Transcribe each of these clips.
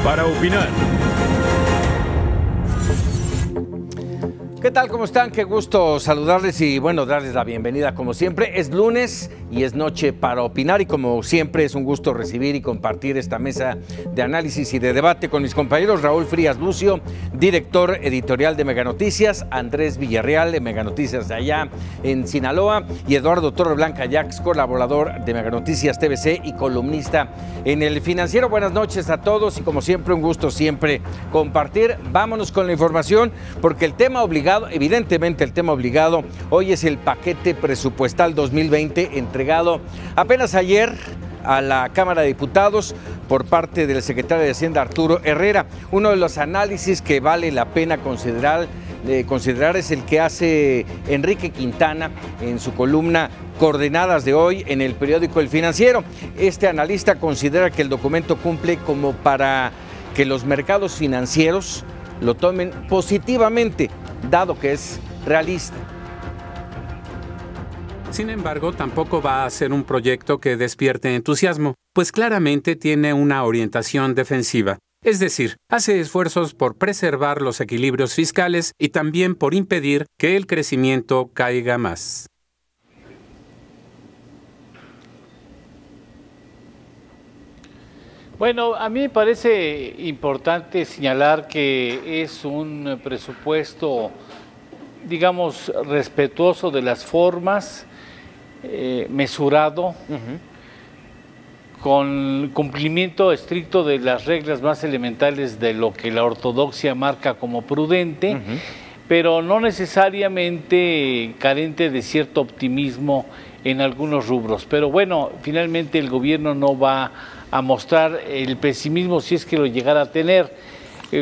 para opinar. ¿Qué tal? ¿Cómo están? Qué gusto saludarles y bueno, darles la bienvenida como siempre. Es lunes y es noche para opinar y como siempre es un gusto recibir y compartir esta mesa de análisis y de debate con mis compañeros Raúl Frías Lucio, director editorial de Mega Noticias, Andrés Villarreal de Mega Noticias de allá en Sinaloa y Eduardo Torreblanca Yax, colaborador de Mega Noticias TVC y columnista en El Financiero. Buenas noches a todos y como siempre un gusto siempre compartir. Vámonos con la información porque el tema obligado, evidentemente el tema obligado, hoy es el paquete presupuestal 2020 entregado apenas ayer a la Cámara de Diputados por parte del secretario de Hacienda Arturo Herrera. Uno de los análisis que vale la pena considerar es el que hace Enrique Quintana en su columna Coordenadas de hoy en el periódico El Financiero. Este analista considera que el documento cumple como para que los mercados financieros lo tomen positivamente, dado que es realista. Sin embargo, tampoco va a ser un proyecto que despierte entusiasmo, pues claramente tiene una orientación defensiva. Es decir, hace esfuerzos por preservar los equilibrios fiscales y también por impedir que el crecimiento caiga más. Bueno, a mí me parece importante señalar que es un presupuesto, digamos, respetuoso de las formas, mesurado, con cumplimiento estricto de las reglas más elementales de lo que la ortodoxia marca como prudente, pero no necesariamente carente de cierto optimismo en algunos rubros. Pero bueno, finalmente el gobierno no va a mostrar el pesimismo si es que lo llegara a tener.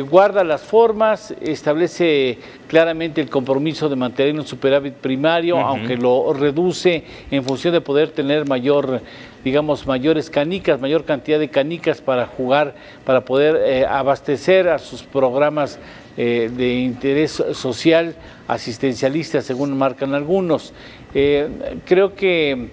Guarda las formas, establece claramente el compromiso de mantener un superávit primario, aunque lo reduce en función de poder tener mayor, digamos, mayores canicas, mayor cantidad de canicas para jugar, para poder abastecer a sus programas de interés social, asistencialista, según marcan algunos. Creo que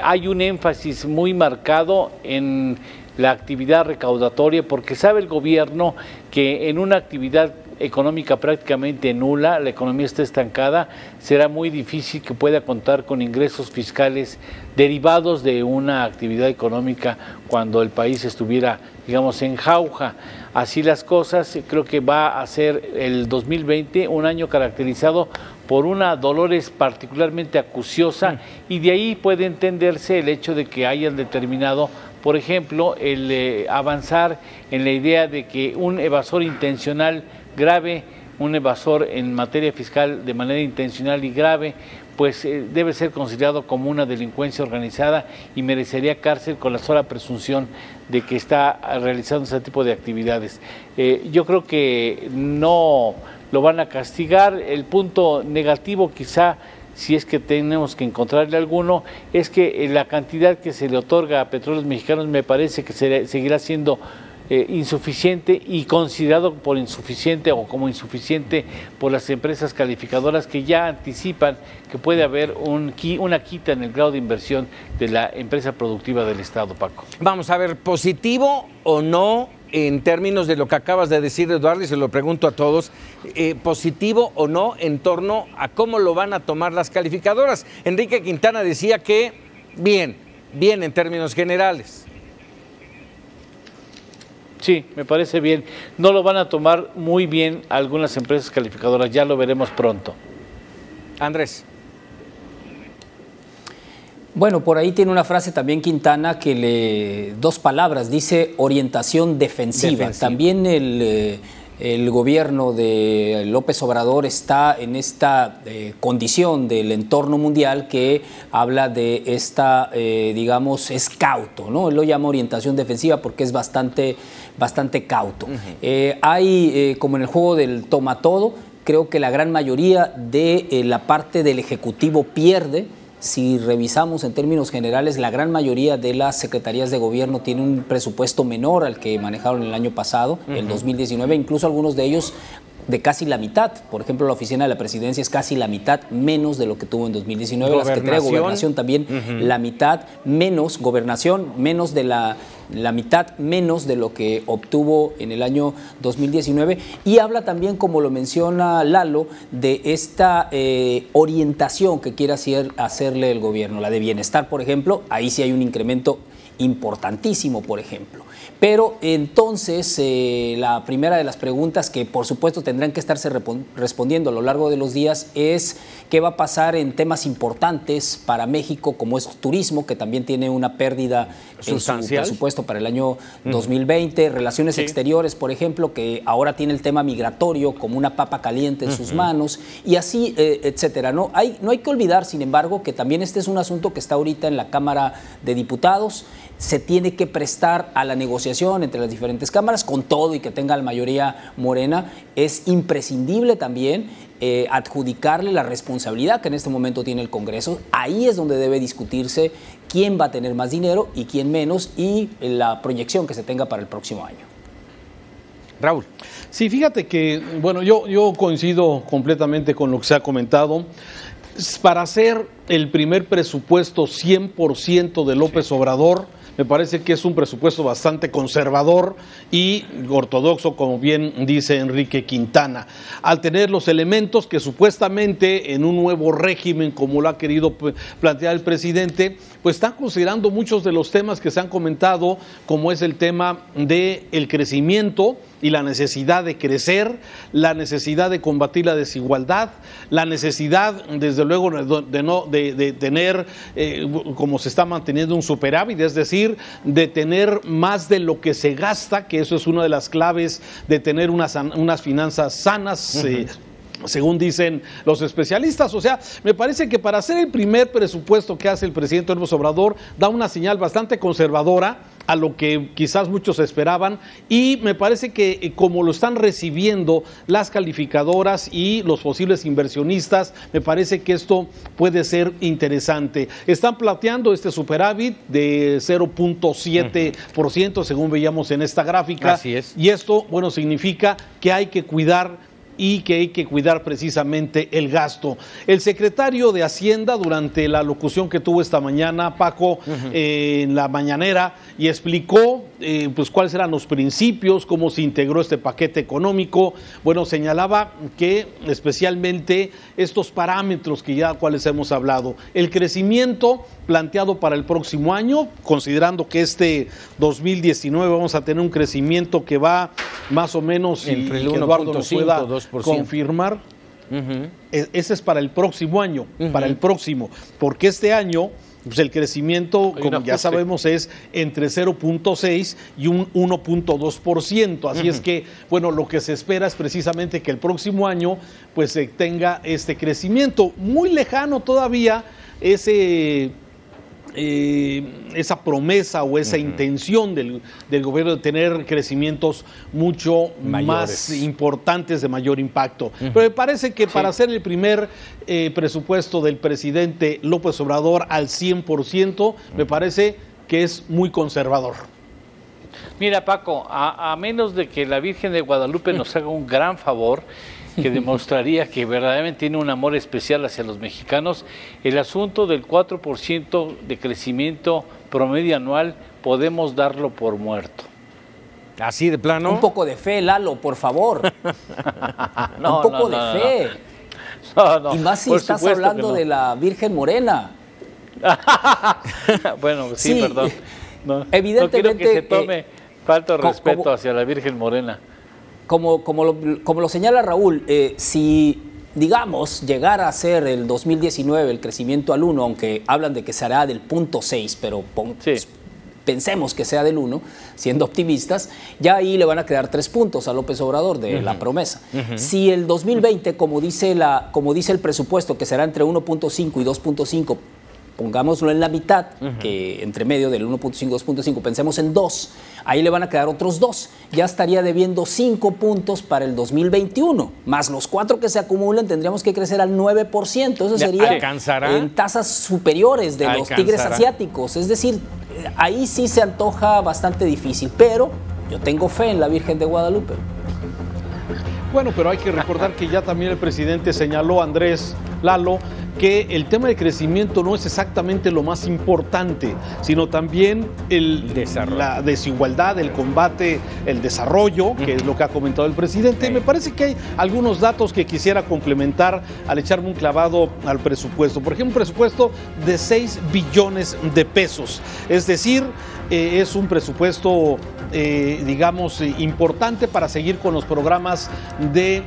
hay un énfasis muy marcado en la actividad recaudatoria, porque sabe el gobierno que en una actividad económica prácticamente nula, la economía está estancada, será muy difícil que pueda contar con ingresos fiscales derivados de una actividad económica cuando el país estuviera, digamos, en jauja. Así las cosas, creo que va a ser el 2020 un año caracterizado por una dolores particularmente acuciosa y de ahí puede entenderse el hecho de que hayan determinado, por ejemplo, el avanzar en la idea de que un evasor intencional grave, un evasor en materia fiscal de manera intencional y grave, pues debe ser considerado como una delincuencia organizada y merecería cárcel con la sola presunción de que está realizando ese tipo de actividades. Yo creo que no lo van a castigar. El punto negativo quizá, si es que tenemos que encontrarle alguno, es que la cantidad que se le otorga a Petróleos Mexicanos me parece que seguirá siendo insuficiente y considerado por insuficiente o como insuficiente por las empresas calificadoras que ya anticipan que puede haber una quita en el grado de inversión de la empresa productiva del Estado, Paco. Vamos a ver, ¿positivo o no en términos de lo que acabas de decir, Eduardo, y se lo pregunto a todos, positivo o no en torno a cómo lo van a tomar las calificadoras? Enrique Quintana decía que bien en términos generales. Sí, me parece bien. No lo van a tomar muy bien algunas empresas calificadoras, ya lo veremos pronto. Andrés. Bueno, por ahí tiene una frase también Quintana que dos palabras, dice orientación defensiva. También el gobierno de López Obrador está en esta condición del entorno mundial que habla de esta, digamos, es cauto, ¿no? Él lo llama orientación defensiva porque es bastante cauto. Hay, como en el juego del toma todo, creo que la gran mayoría de la parte del Ejecutivo pierde. Si revisamos en términos generales, la gran mayoría de las secretarías de gobierno tienen un presupuesto menor al que manejaron el año pasado, el 2019, incluso algunos de ellos de casi la mitad. Por ejemplo, la oficina de la presidencia es casi la mitad menos de lo que tuvo en 2019. La Secretaría de Gobernación también la mitad menos, Gobernación menos de la mitad menos de lo que obtuvo en el año 2019. Y habla también, como lo menciona Lalo, de esta orientación que quiere hacerle el gobierno. La de bienestar, por ejemplo, ahí sí hay un incremento importantísimo, por ejemplo. Pero entonces la primera de las preguntas que por supuesto tendrán que estarse respondiendo a lo largo de los días es qué va a pasar en temas importantes para México, como es turismo, que también tiene una pérdida en su presupuesto para el año 2020, relaciones exteriores, por ejemplo, que ahora tiene el tema migratorio como una papa caliente en sus manos, y así, etcétera. No hay que olvidar, sin embargo, que también este es un asunto que está ahorita en la Cámara de Diputados. Se tiene que prestar a la negociación entre las diferentes cámaras, con todo y que tenga la mayoría morena. Es imprescindible también adjudicarle la responsabilidad que en este momento tiene el Congreso. Ahí es donde debe discutirse quién va a tener más dinero y quién menos, y la proyección que se tenga para el próximo año. Raúl. Sí, fíjate que, bueno, yo coincido completamente con lo que se ha comentado. Para hacer el primer presupuesto 100% de López Obrador, me parece que es un presupuesto bastante conservador y ortodoxo, como bien dice Enrique Quintana, al tener los elementos que supuestamente en un nuevo régimen, como lo ha querido plantear el presidente, pues están considerando muchos de los temas que se han comentado, como es el tema del crecimiento y la necesidad de crecer, la necesidad de combatir la desigualdad, la necesidad, desde luego, de tener, como se está manteniendo, un superávit, es decir, de tener más de lo que se gasta, que eso es una de las claves de tener unas finanzas sanas, según dicen los especialistas. O sea, me parece que para hacer el primer presupuesto que hace el presidente López Obrador, da una señal bastante conservadora a lo que quizás muchos esperaban, y me parece que como lo están recibiendo las calificadoras y los posibles inversionistas, me parece que esto puede ser interesante. Están planteando este superávit de 0.7%, según veíamos en esta gráfica. Así es. Y esto, bueno, significa que hay que cuidar precisamente el gasto. El secretario de Hacienda, durante la locución que tuvo esta mañana, Paco, en la mañanera, y explicó pues cuáles eran los principios, cómo se integró este paquete económico. Bueno, señalaba que especialmente estos parámetros que ya cuales hemos hablado, el crecimiento planteado para el próximo año, considerando que este 2019 vamos a tener un crecimiento que va más o menos, entre el 1.5 confirmar, ese es para el próximo año, para el próximo, porque este año pues el crecimiento, como ya sabemos, es entre 0.6 y un 1.2%, así es que, bueno, lo que se espera es precisamente que el próximo año pues se tenga este crecimiento. Muy lejano todavía esa promesa o esa intención del gobierno de tener crecimientos mucho más importantes, de mayor impacto. Pero me parece que para hacer el primer presupuesto del presidente López Obrador al 100%, me parece que es muy conservador. Mira, Paco, a menos de que la Virgen de Guadalupe nos haga un gran favor, que demostraría que verdaderamente tiene un amor especial hacia los mexicanos, el asunto del 4% de crecimiento promedio anual podemos darlo por muerto. ¿Así de plano? Un poco de fe, Lalo, por favor. Un poco de fe. No, y más si estás hablando de la Virgen Morena. Bueno, sí, perdón. No, evidentemente, no quiero que se tome falta de respeto hacia la Virgen Morena. Como lo señala Raúl, si, digamos, llegara a ser el 2019 el crecimiento al 1, aunque hablan de que será del 0.6, pero pensemos que sea del 1, siendo optimistas, ya ahí le van a quedar 3 puntos a López Obrador de la promesa. Si el 2020, como dice el presupuesto, que será entre 1.5 y 2.5, pongámoslo en la mitad, que entre medio del 1.5 y 2.5, pensemos en 2, ahí le van a quedar otros 2. Ya estaría debiendo 5 puntos para el 2021, más los 4 que se acumulan, tendríamos que crecer al 9%. Eso sería en tasas superiores de los tigres asiáticos. Es decir, ahí sí se antoja bastante difícil, pero yo tengo fe en la Virgen de Guadalupe. Bueno, pero hay que recordar que ya también el presidente señaló, Andrés, Lalo, que el tema de crecimiento no es exactamente lo más importante, sino también la desigualdad, el combate, el desarrollo, que es lo que ha comentado el presidente. Me parece que hay algunos datos que quisiera complementar al echarme un clavado al presupuesto. Por ejemplo, un presupuesto de 6 billones de pesos. Es decir, es un presupuesto, digamos, importante para seguir con los programas de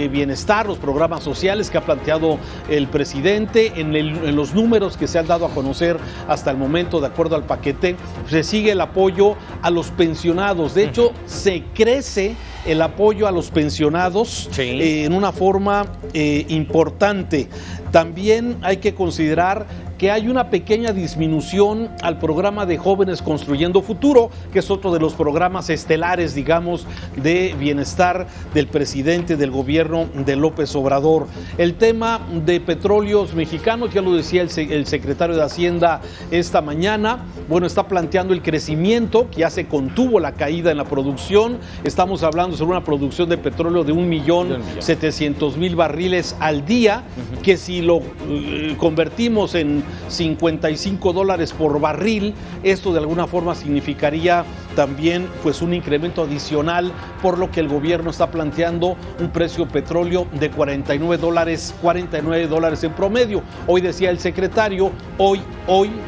bienestar, los programas sociales que ha planteado el presidente. En los números que se han dado a conocer hasta el momento, de acuerdo al paquete, se sigue el apoyo a los pensionados. De hecho, se crece el apoyo a los pensionados en una forma importante. También hay que considerar que hay una pequeña disminución al programa de Jóvenes Construyendo Futuro, que es otro de los programas estelares, digamos, de bienestar del presidente del gobierno de López Obrador. El tema de petróleos mexicanos, ya lo decía el secretario de Hacienda esta mañana, bueno, está planteando el crecimiento, que ya se contuvo la caída en la producción. Estamos hablando sobre una producción de petróleo de 1.700.000 barriles al día, que si lo convertimos en $55 por barril, esto de alguna forma significaría también pues un incremento adicional, por lo que el gobierno está planteando un precio petróleo de $49 en promedio. Hoy decía el secretario, hoy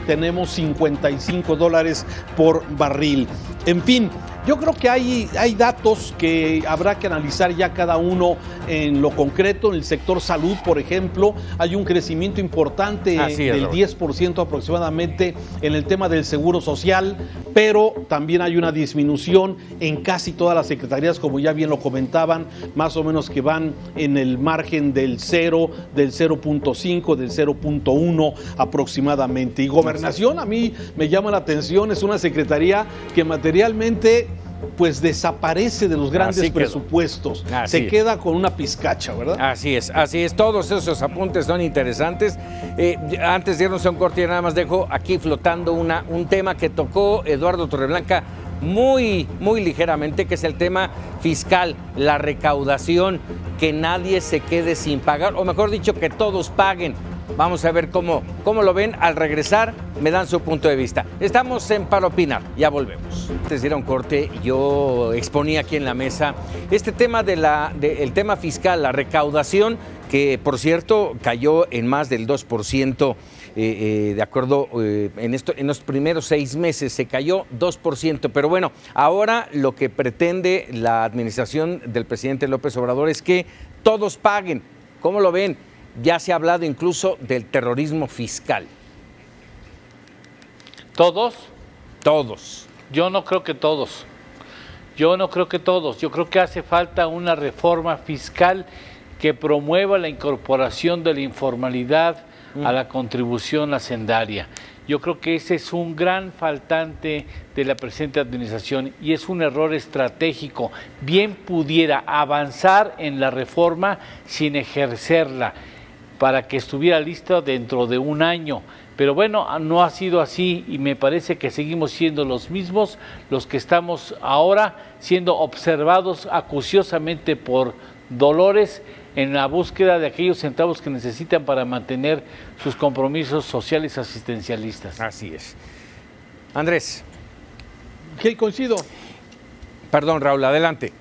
tenemos $55 por barril. En fin, yo creo que hay datos que habrá que analizar ya cada uno en lo concreto. En el sector salud, por ejemplo, hay un crecimiento importante del 10% aproximadamente en el tema del seguro social, pero también hay una disminución en casi todas las secretarías, como ya bien lo comentaban, más o menos que van en el margen del 0, del 0.5, del 0.1 aproximadamente. Y gobernación, a mí me llama la atención, es una secretaría que materialmente pues desaparece de los grandes presupuestos, se queda con una pizcacha, ¿verdad? Así es, todos esos apuntes son interesantes. Antes de irnos a un corte, nada más dejo aquí flotando un tema que tocó Eduardo Torreblanca muy ligeramente, que es el tema fiscal, la recaudación, que nadie se quede sin pagar, o mejor dicho, que todos paguen. Vamos a ver cómo lo ven. Al regresar me dan su punto de vista. Estamos en Para Opinar, ya volvemos. Antes de ir a un corte, yo exponía aquí en la mesa este tema el tema fiscal, la recaudación, que por cierto cayó en más del 2%, de acuerdo, en los primeros 6 meses se cayó 2%. Pero bueno, ahora lo que pretende la administración del presidente López Obrador es que todos paguen. ¿Cómo lo ven? Ya se ha hablado incluso del terrorismo fiscal. ¿Todos? Todos. Yo no creo que todos. Yo creo que hace falta una reforma fiscal que promueva la incorporación de la informalidad a la contribución hacendaria. Yo creo que ese es un gran faltante de la presente administración y es un error estratégico. Bien pudiera avanzar en la reforma sin ejercerla, para que estuviera lista dentro de un año. Pero bueno, no ha sido así y me parece que seguimos siendo los mismos los que estamos ahora siendo observados acuciosamente por Dolores en la búsqueda de aquellos centavos que necesitan para mantener sus compromisos sociales asistencialistas. Así es. Andrés. ¿Qué coincido? Perdón, Raúl, adelante.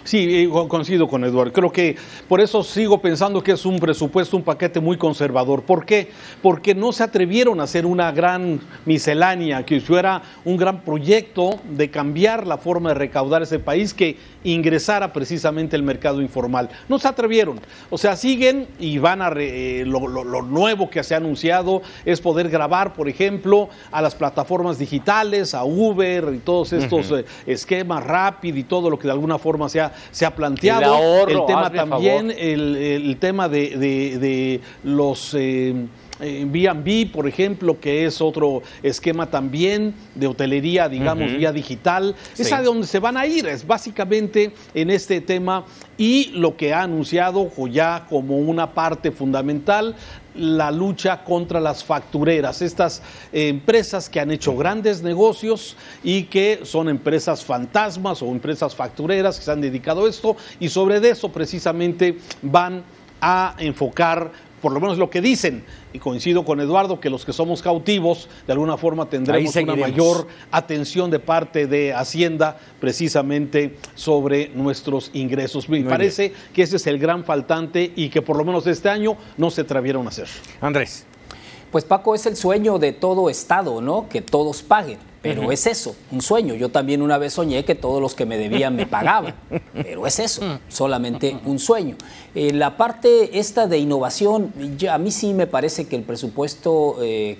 Sí, coincido con Eduardo. Creo que por eso sigo pensando que es un presupuesto, un paquete muy conservador. ¿Por qué? Porque no se atrevieron a hacer una gran miscelánea, que fuera un gran proyecto de cambiar la forma de recaudar ese país, que ingresara precisamente el mercado informal. No se atrevieron. O sea, siguen y van a... lo nuevo que se ha anunciado es poder grabar, por ejemplo, a las plataformas digitales, a Uber y todos estos esquemas Rapid y todo lo que de alguna forma se ha planteado. El tema también, el tema de los B&B, por ejemplo, que es otro esquema también de hotelería, digamos, vía digital. Sí. Es a donde se van a ir, es básicamente en este tema, y lo que ha anunciado ya como una parte fundamental, la lucha contra las factureras, estas empresas que han hecho grandes negocios y que son empresas fantasmas o empresas factureras que se han dedicado a esto, y sobre eso precisamente van a enfocar, por lo menos lo que dicen, y coincido con Eduardo, que los que somos cautivos, de alguna forma tendremos una mayor atención de parte de Hacienda precisamente sobre nuestros ingresos. Me parece que ese es el gran faltante y que por lo menos este año no se atrevieron a hacer. Andrés. Pues Paco, es el sueño de todo Estado, ¿no? Que todos paguen. Pero es eso, un sueño. Yo también una vez soñé que todos los que me debían me pagaban, pero es eso, solamente un sueño. La parte esta de innovación, a mí sí me parece que el presupuesto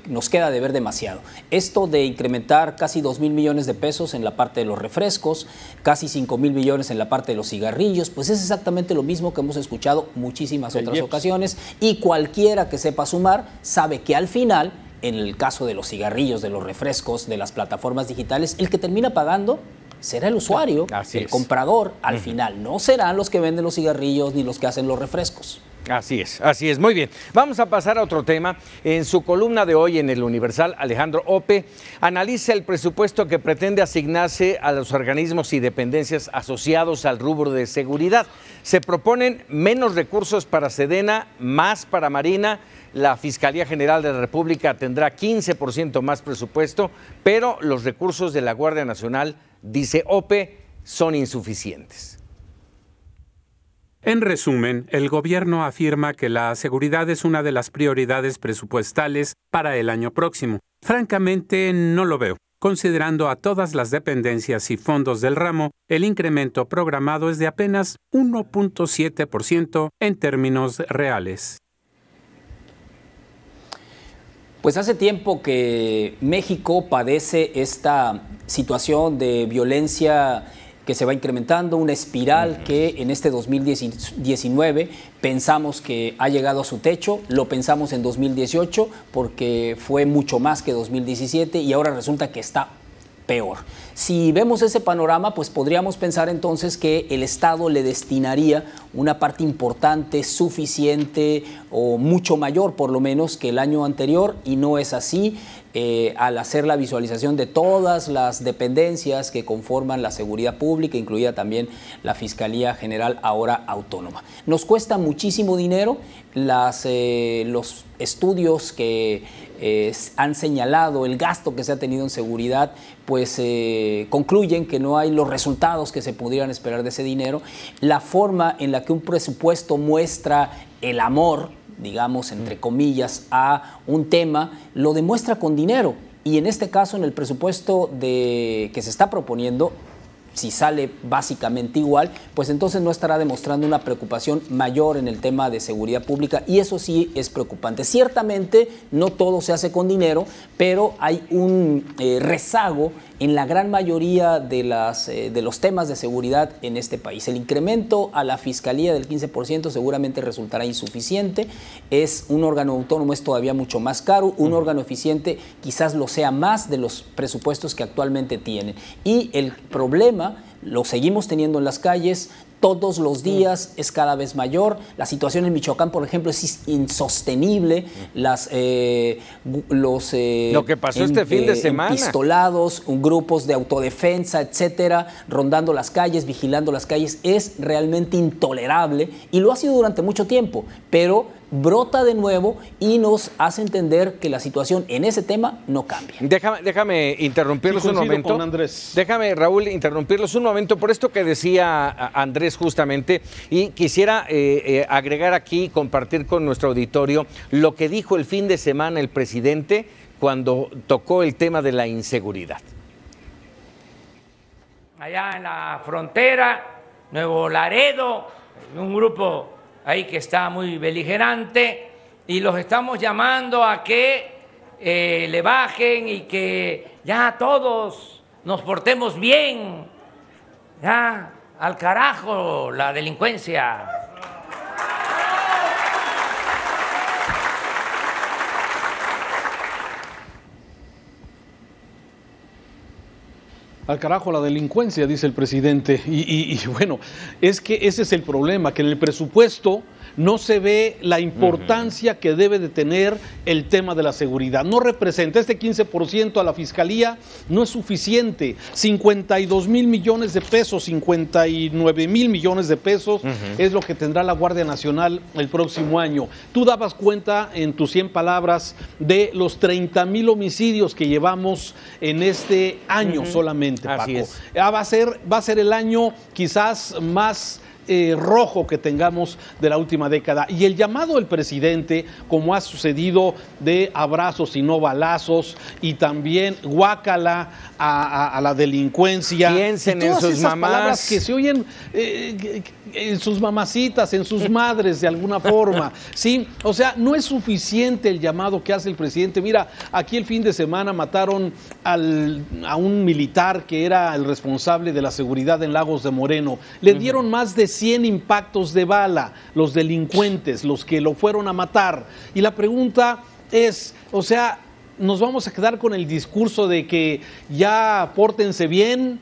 nos queda de ver demasiado. Esto de incrementar casi 2,000 millones de pesos en la parte de los refrescos, casi 5,000 millones en la parte de los cigarrillos, pues es exactamente lo mismo que hemos escuchado muchísimas otras ocasiones, y cualquiera que sepa sumar sabe que al final, en el caso de los cigarrillos, de los refrescos, de las plataformas digitales, el que termina pagando será el usuario, el comprador, al final. No serán los que venden los cigarrillos ni los que hacen los refrescos. Así es, muy bien. Vamos a pasar a otro tema. En su columna de hoy en El Universal, Alejandro Ope analiza el presupuesto que pretende asignarse a los organismos y dependencias asociados al rubro de seguridad. Se proponen menos recursos para Sedena, más para Marina. La Fiscalía General de la República tendrá 15% más presupuesto, pero los recursos de la Guardia Nacional, dice Ope, son insuficientes. En resumen, el gobierno afirma que la seguridad es una de las prioridades presupuestales para el año próximo. Francamente, no lo veo. Considerando a todas las dependencias y fondos del ramo, el incremento programado es de apenas 1.7% en términos reales. Pues hace tiempo que México padece esta situación de violencia que se va incrementando, una espiral que en este 2019 pensamos que ha llegado a su techo, lo pensamos en 2018 porque fue mucho más que 2017 y ahora resulta que está peor. Si vemos ese panorama, pues podríamos pensar entonces que el Estado le destinaría una parte importante, suficiente o mucho mayor por lo menos que el año anterior, y no es así. Al hacer la visualización de todas las dependencias que conforman la seguridad pública, incluida también la Fiscalía General ahora autónoma. Nos cuesta muchísimo dinero. Los estudios que han señalado el gasto que se ha tenido en seguridad, pues concluyen que no hay los resultados que se pudieran esperar de ese dinero. La forma en la que un presupuesto muestra el amor, digamos, entre comillas, a un tema, lo demuestra con dinero. Y en este caso, en el presupuesto que se está proponiendo, si sale básicamente igual, pues entonces no estará demostrando una preocupación mayor en el tema de seguridad pública, y eso sí es preocupante. Ciertamente no todo se hace con dinero, pero hay un rezago en la gran mayoría de los temas de seguridad en este país. El incremento a la Fiscalía del 15% seguramente resultará insuficiente. Es un órgano autónomo, es todavía mucho más caro. Un órgano eficiente quizás lo sea más de los presupuestos que actualmente tienen. Y el problema lo seguimos teniendo en las calles. Todos los días es cada vez mayor. La situación en Michoacán, por ejemplo, es insostenible. Lo que pasó este fin de semana. Pistolados, grupos de autodefensa, etcétera, rondando las calles, vigilando las calles, es realmente intolerable y lo ha sido durante mucho tiempo, pero brota de nuevo y nos hace entender que la situación en ese tema no cambia. Déjame interrumpirlos un momento. Con Andrés. Déjame, Raúl, interrumpirlos un momento por esto que decía Andrés justamente, y quisiera agregar aquí, compartir con nuestro auditorio lo que dijo el fin de semana el presidente cuando tocó el tema de la inseguridad. Allá en la frontera, Nuevo Laredo, un grupo ahí que está muy beligerante, y los estamos llamando a que le bajen y que ya todos nos portemos bien. Ya, al carajo la delincuencia. Al carajo la delincuencia, dice el presidente. Y bueno, es que ese es el problema, que en el presupuesto no se ve la importancia que debe de tener el tema de la seguridad. No representa este 15% a la Fiscalía, no es suficiente. 52 mil millones de pesos, 59 mil millones de pesos es lo que tendrá la Guardia Nacional el próximo año. Tú dabas cuenta en tus 100 palabras de los 30,000 homicidios que llevamos en este año solamente, Paco. Así es. Va a ser el año quizás más rojo que tengamos de la última década. Y el llamado del presidente, como ha sucedido, de abrazos y no balazos, y también guácala a la delincuencia. Piensen en sus mamás. Palabras que se oyen en sus mamacitas, en sus madres, de alguna forma. Sí, o sea, no es suficiente el llamado que hace el presidente. Mira, aquí el fin de semana mataron a un militar que era el responsable de la seguridad en Lagos de Moreno. Le dieron más de 100 impactos de bala, los delincuentes, los que lo fueron a matar. Y la pregunta es, o sea, ¿nos vamos a quedar con el discurso de que ya pórtense bien,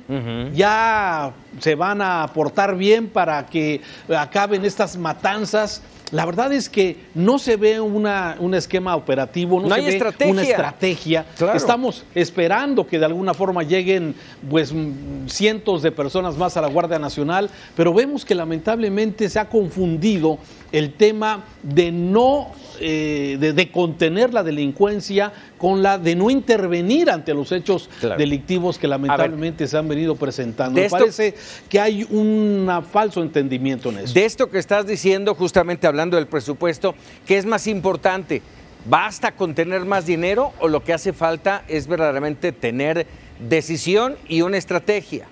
ya se van a portar bien para que acaben estas matanzas? La verdad es que no se ve un esquema operativo, no se ve una estrategia. Claro. Estamos esperando que de alguna forma lleguen pues cientos de personas más a la Guardia Nacional, pero vemos que lamentablemente se ha confundido el tema de no de contener la delincuencia con la de no intervenir ante los hechos delictivos que lamentablemente se han venido presentando. Me parece que hay un falso entendimiento en eso. De esto que estás diciendo, justamente hablando del presupuesto, ¿qué es más importante? ¿Basta con tener más dinero o lo que hace falta es verdaderamente tener decisión y una estrategia?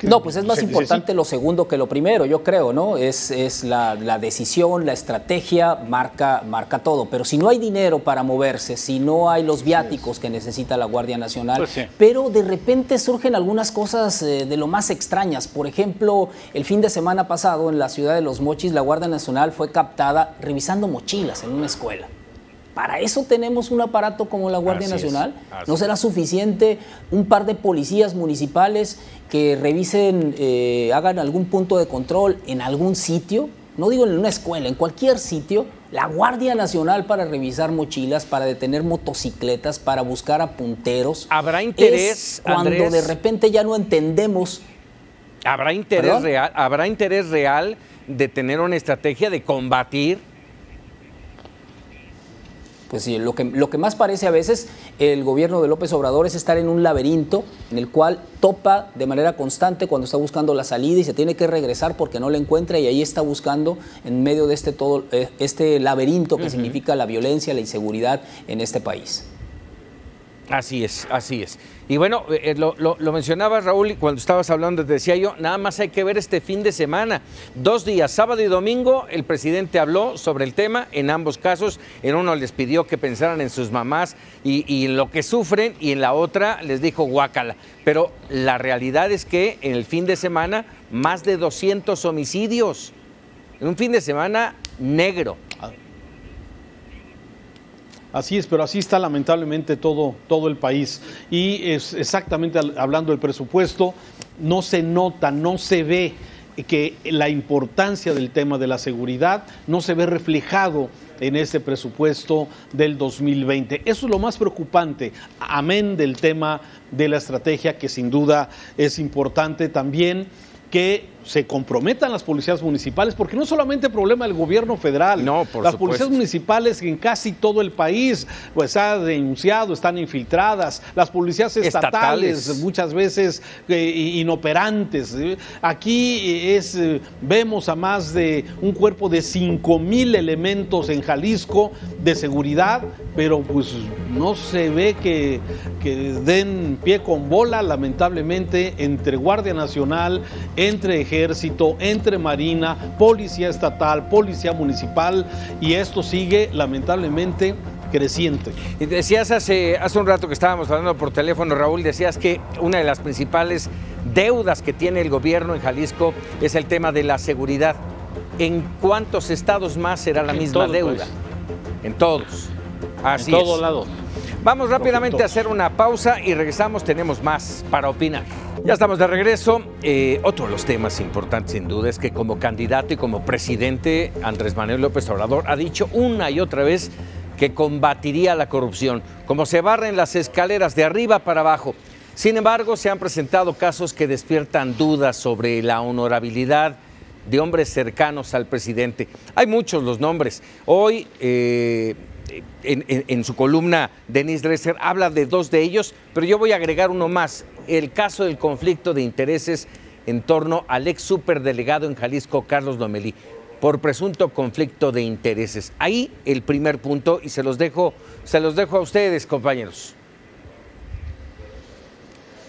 No, pues es más importante lo segundo que lo primero, yo creo, ¿no? Es la decisión, la estrategia, marca todo. Pero si no hay dinero para moverse, si no hay los viáticos que necesita la Guardia Nacional, pero de repente surgen algunas cosas de lo más extrañas. Por ejemplo, el fin de semana pasado en la ciudad de Los Mochis, la Guardia Nacional fue captada revisando mochilas en una escuela. ¿Para eso tenemos un aparato como la Guardia Nacional? ¿No será suficiente un par de policías municipales que revisen, hagan algún punto de control en algún sitio? No digo en una escuela, en cualquier sitio. La Guardia Nacional para revisar mochilas, para detener motocicletas, para buscar a punteros. ¿Habrá interés, es cuando Andrés, de repente ya no entendemos? ¿Habrá interés real? ¿Habrá interés real de tener una estrategia de combatir? Pues sí, lo que más parece a veces el gobierno de López Obrador es estar en un laberinto en el cual topa de manera constante cuando está buscando la salida y se tiene que regresar porque no la encuentra, y ahí está buscando en medio de este laberinto que significa la violencia, la inseguridad en este país. Así es, así es. Y bueno, lo mencionabas, Raúl, y cuando estabas hablando te decía yo, nada más hay que ver este fin de semana. 2 días, sábado y domingo, el presidente habló sobre el tema en ambos casos. En uno les pidió que pensaran en sus mamás y en lo que sufren, y en la otra les dijo guácala. Pero la realidad es que en el fin de semana, más de 200 homicidios. En un fin de semana negro. Así es, pero así está lamentablemente todo el país. Y es exactamente hablando del presupuesto, no se nota, no se ve que la importancia del tema de la seguridad no se ve reflejado en este presupuesto del 2020. Eso es lo más preocupante, amén del tema de la estrategia, que sin duda es importante también que se comprometan las policías municipales, porque no es solamente problema del gobierno federal. No, las policías municipales en casi todo el país pues ha denunciado, están infiltradas, las policías estatales muchas veces inoperantes. Aquí vemos a más de un cuerpo de 5,000 elementos en Jalisco de seguridad, pero pues no se ve que den pie con bola, lamentablemente, entre Guardia Nacional, entre Ejército, entre Marina, Policía Estatal, Policía Municipal, y esto sigue lamentablemente creciente. Y decías hace un rato que estábamos hablando por teléfono, Raúl, decías que una de las principales deudas que tiene el gobierno en Jalisco es el tema de la seguridad. ¿En cuántos estados más será la misma deuda? En todos. Así es. En todos lados. Vamos rápidamente a hacer una pausa y regresamos, tenemos más para opinar. Ya estamos de regreso. Otro de los temas importantes, sin duda, es que como candidato y como presidente, Andrés Manuel López Obrador ha dicho una y otra vez que combatiría la corrupción, como se barren las escaleras de arriba para abajo. Sin embargo, se han presentado casos que despiertan dudas sobre la honorabilidad de hombres cercanos al presidente. Hay muchos los nombres. Hoy, en su columna, Denise Dresser habla de dos de ellos, pero yo voy a agregar uno más, el caso del conflicto de intereses en torno al ex superdelegado en Jalisco, Carlos Lomelí, por presunto conflicto de intereses. Ahí el primer punto, y se los dejo a ustedes, compañeros.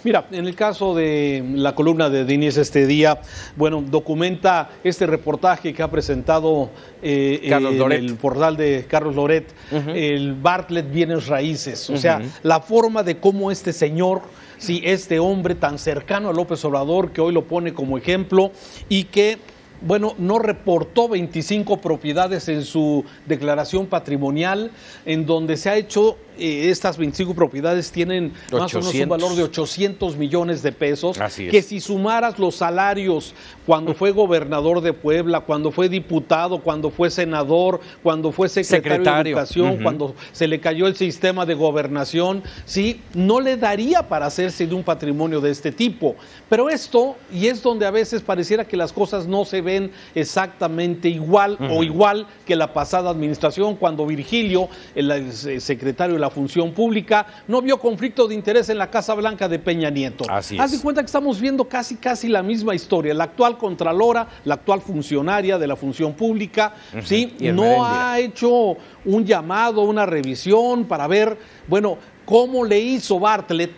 Mira, en el caso de la columna de Denise este día, bueno, documenta este reportaje que ha presentado el portal de Carlos Loret, el Bartlett Bienes Raíces, o sea, la forma de cómo este señor, sí, este hombre tan cercano a López Obrador, que hoy lo pone como ejemplo y que, bueno, no reportó 25 propiedades en su declaración patrimonial, en donde se ha hecho, estas 25 propiedades tienen más o menos un valor de 800 millones de pesos, que si sumaras los salarios cuando fue gobernador de Puebla, cuando fue diputado, cuando fue senador, cuando fue secretario de Educación, cuando se le cayó el sistema de gobernación, sí, no le daría para hacerse de un patrimonio de este tipo. Pero esto, y es donde a veces pareciera que las cosas no se ven exactamente igual o igual que la pasada administración, cuando Virgilio, el secretario de la Función Pública, no vio conflicto de interés en la Casa Blanca de Peña Nieto. Así es. Haz de cuenta que estamos viendo casi la misma historia. La actual contralora, la actual funcionaria de la Función Pública, ¿sí? No ha hecho un llamado, una revisión para ver, bueno, cómo le hizo Bartlett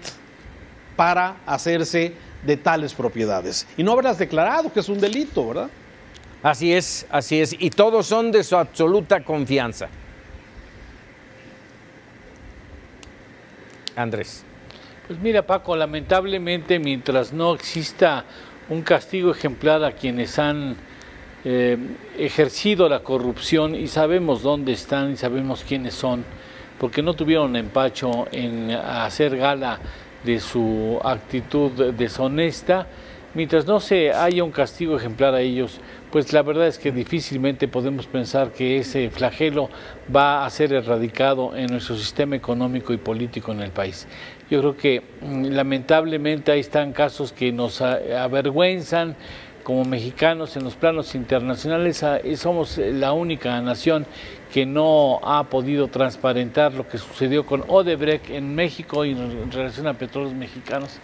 para hacerse de tales propiedades. Y no habrás declarado que es un delito, ¿verdad? Así es, y todos son de su absoluta confianza. Andrés. Pues mira, Paco, lamentablemente mientras no exista un castigo ejemplar a quienes han ejercido la corrupción, y sabemos dónde están y sabemos quiénes son, porque no tuvieron empacho en hacer gala de su actitud deshonesta, mientras no se haya un castigo ejemplar a ellos, pues la verdad es que difícilmente podemos pensar que ese flagelo va a ser erradicado en nuestro sistema económico y político en el país. Yo creo que lamentablemente ahí están casos que nos avergüenzan como mexicanos en los planos internacionales. Somos la única nación que no ha podido transparentar lo que sucedió con Odebrecht en México y en relación a petróleos mexicanos.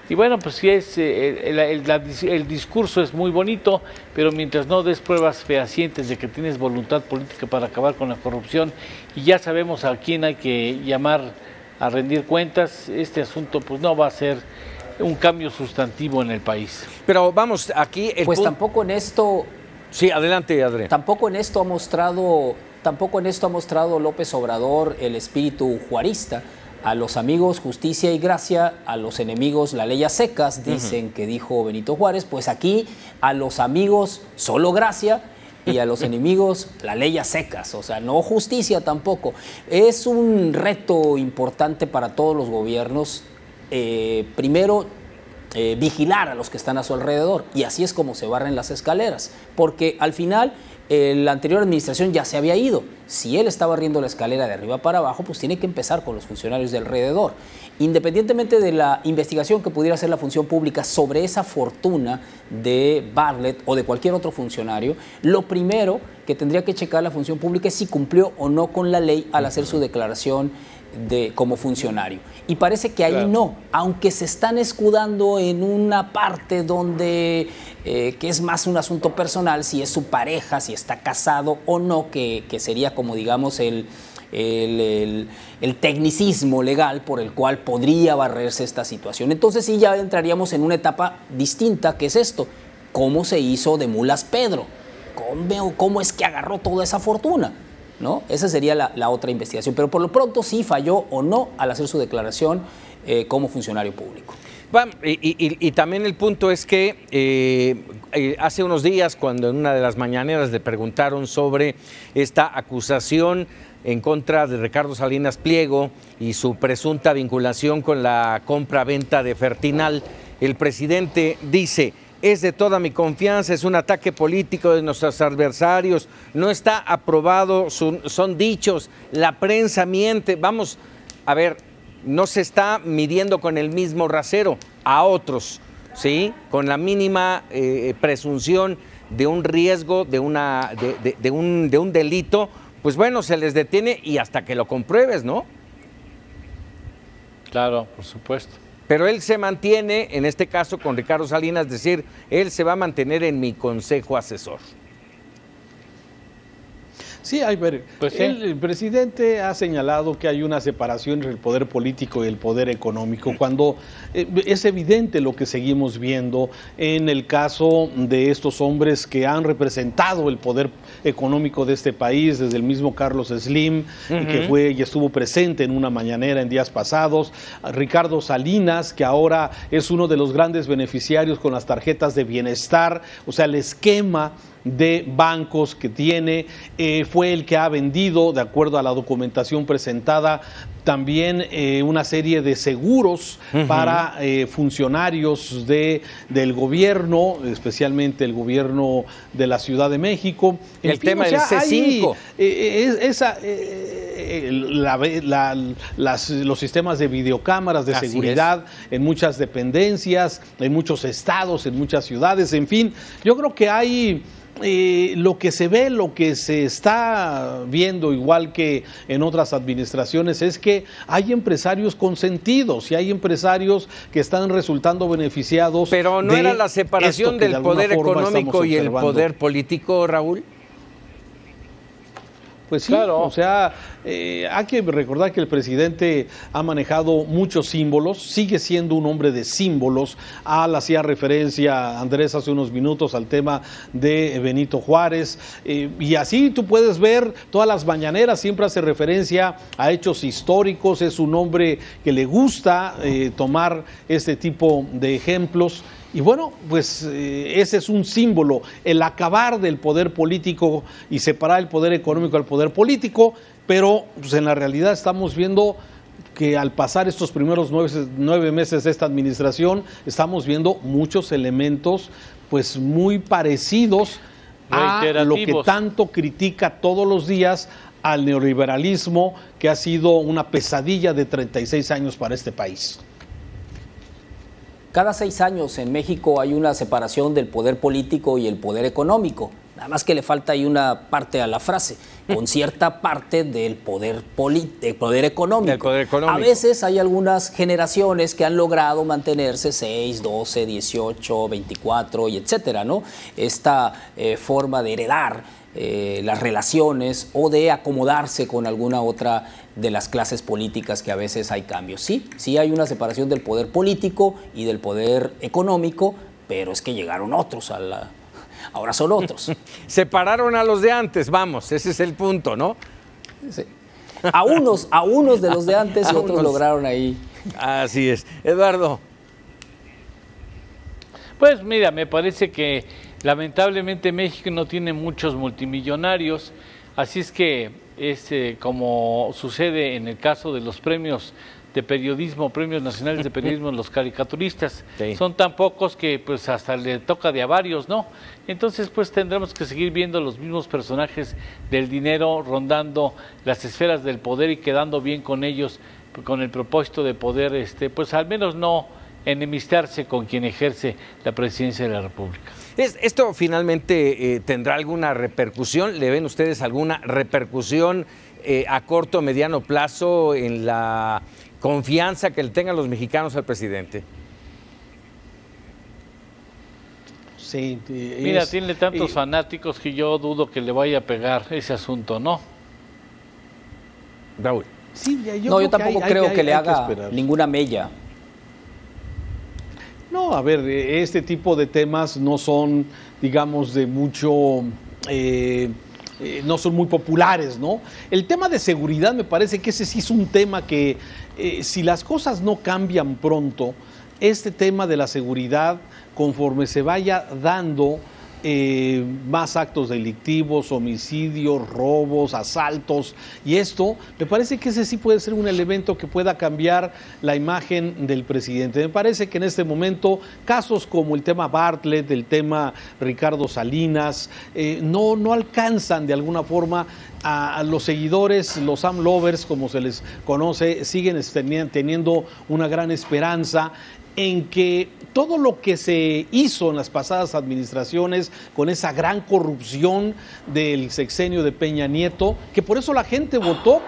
Y bueno, pues sí, el discurso es muy bonito, pero mientras no des pruebas fehacientes de que tienes voluntad política para acabar con la corrupción, y ya sabemos a quién hay que llamar a rendir cuentas, este asunto pues no va a ser un cambio sustantivo en el país. Pero vamos, aquí... Pues tampoco en esto... Sí, adelante, Adrián. Tampoco en esto ha mostrado López Obrador el espíritu juarista. A los amigos justicia y gracia, a los enemigos la ley a secas, dicen que dijo Benito Juárez. Pues aquí a los amigos solo gracia y a los enemigos la ley a secas, o sea, no justicia tampoco. Es un reto importante para todos los gobiernos, primero vigilar a los que están a su alrededor, y así es como se barren las escaleras, porque al final la anterior administración ya se había ido. Si él está barriendo la escalera de arriba para abajo, pues tiene que empezar con los funcionarios de alrededor. Independientemente de la investigación que pudiera hacer la Función Pública sobre esa fortuna de Bartlett o de cualquier otro funcionario, lo primero que tendría que checar la Función Pública es si cumplió o no con la ley al hacer su declaración como funcionario. Y parece que ahí no, aunque se están escudando en una parte donde que es más un asunto personal, si es su pareja, si está casado o no, que sería como digamos el tecnicismo legal por el cual podría barrerse esta situación. Entonces sí ya entraríamos en una etapa distinta, que es esto: ¿cómo se hizo de mulas Pedro? ¿Cómo es que agarró toda esa fortuna? ¿No? Esa sería la otra investigación, pero por lo pronto sí falló o no al hacer su declaración como funcionario público. Y también el punto es que hace unos días, cuando en una de las mañaneras le preguntaron sobre esta acusación en contra de Ricardo Salinas Pliego y su presunta vinculación con la compra-venta de Fertinal. El presidente dice: es de toda mi confianza, es un ataque político de nuestros adversarios, no está aprobado, son dichos, la prensa miente. Vamos, a ver, no se está midiendo con el mismo rasero a otros, ¿sí? Con la mínima presunción de un riesgo, de un delito, pues bueno, se les detiene y hasta que lo compruebes, ¿no? Claro, por supuesto. Pero él se mantiene, en este caso con Ricardo Salinas, es decir, él se va a mantener en mi consejo asesor. Sí, pues sí. El presidente ha señalado que hay una separación entre el poder político y el poder económico, cuando es evidente lo que seguimos viendo en el caso de estos hombres que han representado el poder económico de este país, desde el mismo Carlos Slim, que fue y estuvo presente en una mañanera en días pasados, Ricardo Salinas, que ahora es uno de los grandes beneficiarios con las tarjetas de bienestar, o sea, el esquema de bancos que tiene, fue el que ha vendido, de acuerdo a la documentación presentada, también una serie de seguros para funcionarios del gobierno, especialmente el gobierno de la Ciudad de México. El tema del C5. Los sistemas de videocámaras de seguridad en muchas dependencias, en muchos estados, en muchas ciudades, en fin, yo creo que hay... lo que se ve, lo que se está viendo, igual que en otras administraciones, es que hay empresarios consentidos y hay empresarios que están resultando beneficiados. Pero ¿no era la separación del poder económico y el poder político, Raúl? Pues sí, claro. O sea, hay que recordar que el presidente ha manejado muchos símbolos, sigue siendo un hombre de símbolos. Hacía referencia Andrés hace unos minutos al tema de Benito Juárez, y así tú puedes ver todas las mañaneras, siempre hace referencia a hechos históricos. Es un hombre que le gusta tomar este tipo de ejemplos. Y bueno, pues ese es un símbolo, el acabar del poder político y separar el poder económico del poder político, pero pues en la realidad estamos viendo que al pasar estos primeros 9 meses de esta administración, estamos viendo muchos elementos pues muy parecidos a lo que tanto critica todos los días al neoliberalismo, que ha sido una pesadilla de 36 años para este país. Cada 6 años en México hay una separación del poder político y el poder económico. Nada más que le falta ahí una parte a la frase, con cierta parte del poder económico. A veces hay algunas generaciones que han logrado mantenerse 6, 12, 18, 24 y etcétera, ¿no? Esta forma de heredar las relaciones o de acomodarse con alguna otra de las clases políticas, que a veces hay cambios. Sí hay una separación del poder político y del poder económico, pero es que llegaron otros ahora son otros. Separaron a los de antes, vamos, ese es el punto, ¿no? Sí. A unos de los de antes y otros lograron ahí. Así es. Eduardo. Pues mira, me parece que lamentablemente México no tiene muchos multimillonarios, así es que como sucede en el caso de los premios de periodismo, premios nacionales de periodismo, los caricaturistas, son tan pocos que pues hasta le toca de a varios, ¿no? Entonces pues tendremos que seguir viendo los mismos personajes del dinero rondando las esferas del poder y quedando bien con ellos, con el propósito de poder, pues al menos no enemistarse con quien ejerce la presidencia de la República. ¿Esto finalmente tendrá alguna repercusión? ¿Le ven ustedes alguna repercusión a corto o mediano plazo en la confianza que le tengan los mexicanos al presidente? Sí. Mira, tiene tantos fanáticos que yo dudo que le vaya a pegar ese asunto, ¿no? Raúl. Sí, yo tampoco creo que le haga ninguna mella. No, a ver, este tipo de temas no son, digamos, de mucho, no son muy populares, ¿no? El tema de seguridad me parece que ese sí es un tema que, si las cosas no cambian pronto, este tema de la seguridad, conforme se vaya dando, más actos delictivos, homicidios, robos, asaltos, y esto me parece que ese sí puede ser un elemento que pueda cambiar la imagen del presidente. Me parece que en este momento casos como el tema Bartlett, el tema Ricardo Salinas, no alcanzan de alguna forma a los seguidores, los AMLovers, como se les conoce, siguen teniendo una gran esperanza en que todo lo que se hizo en las pasadas administraciones con esa gran corrupción del sexenio de Peña Nieto, que por eso la gente votó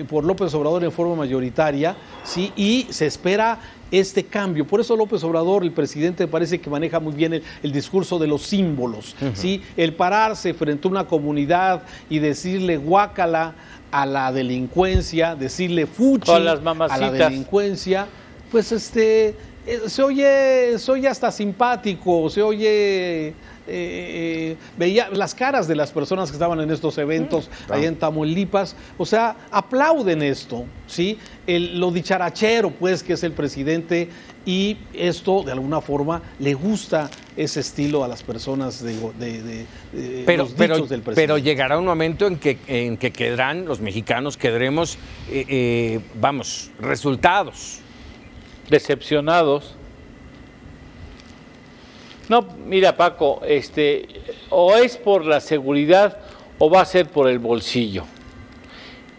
por López Obrador en forma mayoritaria, ¿sí? Y se espera este cambio. Por eso López Obrador, el presidente, parece que maneja muy bien el discurso de los símbolos, ¿sí? El pararse frente a una comunidad y decirle guácala a la delincuencia, decirle fuchi a la delincuencia, pues se oye hasta simpático, se oye, veía las caras de las personas que estaban en estos eventos allá en Tamaulipas, o sea, aplauden esto, ¿sí? Lo dicharachero, pues, que es el presidente, y esto de alguna forma le gusta ese estilo a las personas de los dichos del presidente. Pero llegará un momento en que quedarán, los mexicanos quedaremos, resultados. Decepcionados. No, mira, Paco, o es por la seguridad o va a ser por el bolsillo.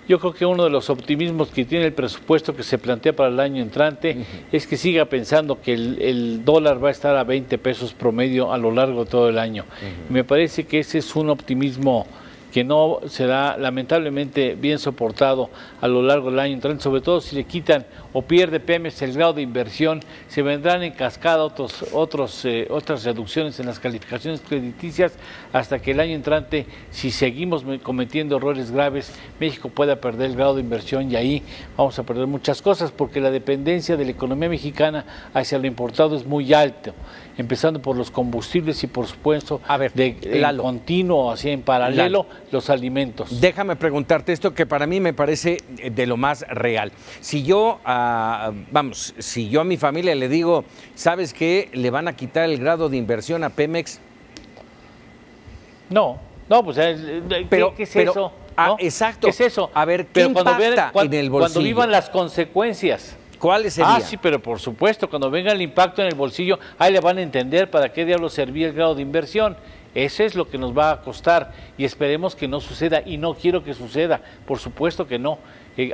Yo creo que uno de los optimismos que tiene el presupuesto que se plantea para el año entrante es que siga pensando que el dólar va a estar a 20 pesos promedio a lo largo de todo el año. Me parece que ese es un optimismo que no será lamentablemente bien soportado a lo largo del año entrante, sobre todo si le quitan o pierde Pemex el grado de inversión, se vendrán en cascada otras reducciones en las calificaciones crediticias hasta que el año entrante, si seguimos cometiendo errores graves, México pueda perder el grado de inversión y ahí vamos a perder muchas cosas porque la dependencia de la economía mexicana hacia lo importado es muy alto, empezando por los combustibles y por supuesto en continuo, así en paralelo, los alimentos. Déjame preguntarte esto que para mí me parece de lo más real. Si yo, si yo a mi familia le digo, ¿sabes qué? Le van a quitar el grado de inversión a Pemex. No, pues ¿qué es eso? ¿No? Exacto. ¿Qué es eso? A ver, ¿qué impacta en el bolsillo? Cuando vivan las consecuencias. ¿Cuáles serían? Sí, pero por supuesto, cuando venga el impacto en el bolsillo, ahí le van a entender para qué diablos servía el grado de inversión. Ese es lo que nos va a costar y esperemos que no suceda y no quiero que suceda, por supuesto que no.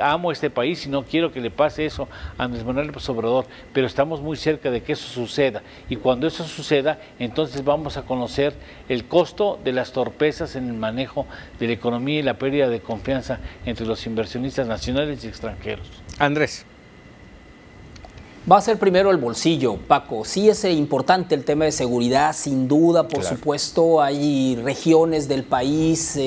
Amo este país y no quiero que le pase eso a Andrés Manuel López Obrador, pero estamos muy cerca de que eso suceda y cuando eso suceda, entonces vamos a conocer el costo de las torpezas en el manejo de la economía y la pérdida de confianza entre los inversionistas nacionales y extranjeros. Andrés. Va a ser primero el bolsillo, Paco. Sí es importante el tema de seguridad, sin duda, por supuesto. Hay regiones del país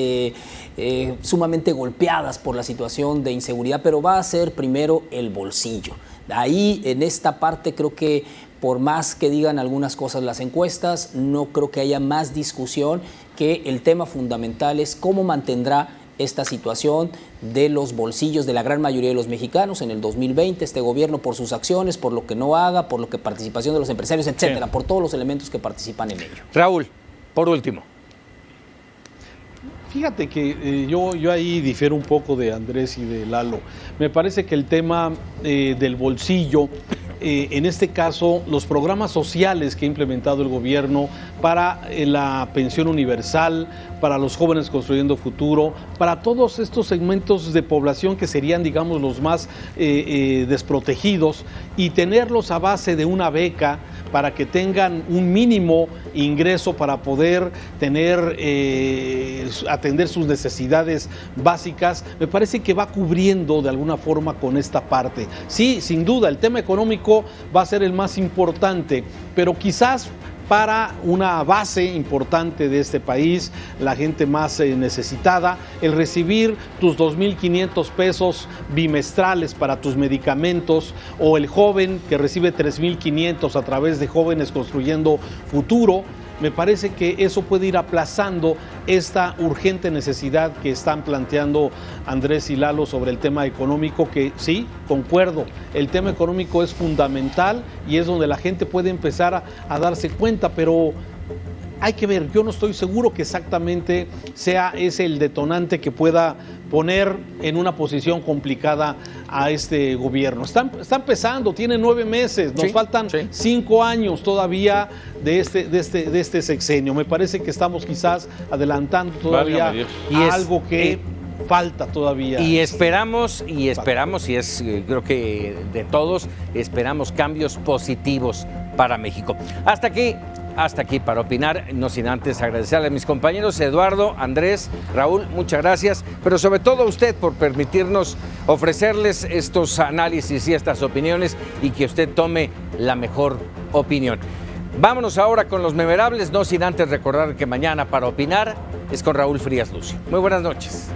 sumamente golpeadas por la situación de inseguridad, pero va a ser primero el bolsillo. Ahí, en esta parte, creo que por más que digan algunas cosas las encuestas, no creo que haya más discusión, que el tema fundamental es cómo mantendrá esta situación de los bolsillos de la gran mayoría de los mexicanos en el 2020, este gobierno por sus acciones, por lo que no haga, por lo que participación de los empresarios, etcétera, por todos los elementos que participan en ello. Raúl, por último. Fíjate que yo ahí difiero un poco de Andrés y de Lalo. Me parece que el tema del bolsillo, en este caso, los programas sociales que ha implementado el gobierno para la pensión universal, para los jóvenes construyendo futuro, para todos estos segmentos de población que serían, digamos, los más desprotegidos, y tenerlos a base de una beca para que tengan un mínimo ingreso para poder atender sus necesidades básicas, me parece que va cubriendo de alguna forma con esta parte. Sí, sin duda, el tema económico va a ser el más importante, pero quizás para una base importante de este país, la gente más necesitada, el recibir tus 2,500 pesos bimestrales para tus medicamentos, o el joven que recibe 3,500 a través de Jóvenes Construyendo Futuro. Me parece que eso puede ir aplazando esta urgente necesidad que están planteando Andrés y Lalo sobre el tema económico, que sí, concuerdo, el tema económico es fundamental y es donde la gente puede empezar a darse cuenta, pero hay que ver, yo no estoy seguro que exactamente sea ese el detonante que pueda poner en una posición complicada a este gobierno. Está empezando, tiene 9 meses, nos faltan 5 años todavía de este sexenio. Me parece que estamos quizás adelantando todavía algo que falta todavía. Y esperamos, y es creo que de todos, esperamos cambios positivos para México. Hasta aquí para opinar, no sin antes agradecerle a mis compañeros Eduardo, Andrés, Raúl, muchas gracias, pero sobre todo a usted por permitirnos ofrecerles estos análisis y estas opiniones y que usted tome la mejor opinión. Vámonos ahora con los memorables, no sin antes recordar que mañana para opinar es con Raúl Frías Lucio. Muy buenas noches.